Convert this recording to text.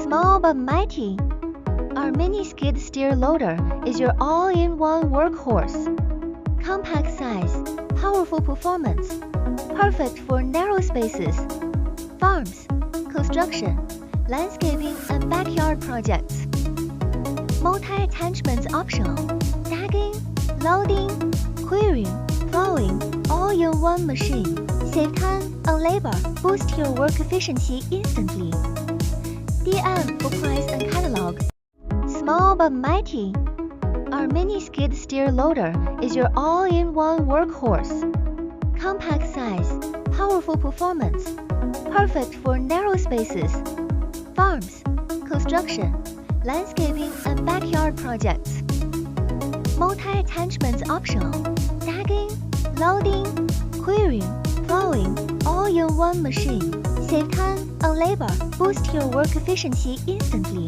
Small but mighty, our mini skid steer loader is your all-in-one workhorse. Compact size, powerful performance, perfect for narrow spaces, farms, construction, landscaping and backyard projects. Multi-attachments optional, tagging, loading, clearing, plowing, all-in-one machine. Save time on labor, boost your work efficiency instantly. DM for price and catalog. Small but mighty, our mini skid steer loader is your all-in-one workhorse. Compact size, powerful performance, perfect for narrow spaces, farms, construction, landscaping and backyard projects. Multi-attachments optional, tagging, loading, clearing, plowing, all-in-one machine. Save time on labor, boost your work efficiency instantly.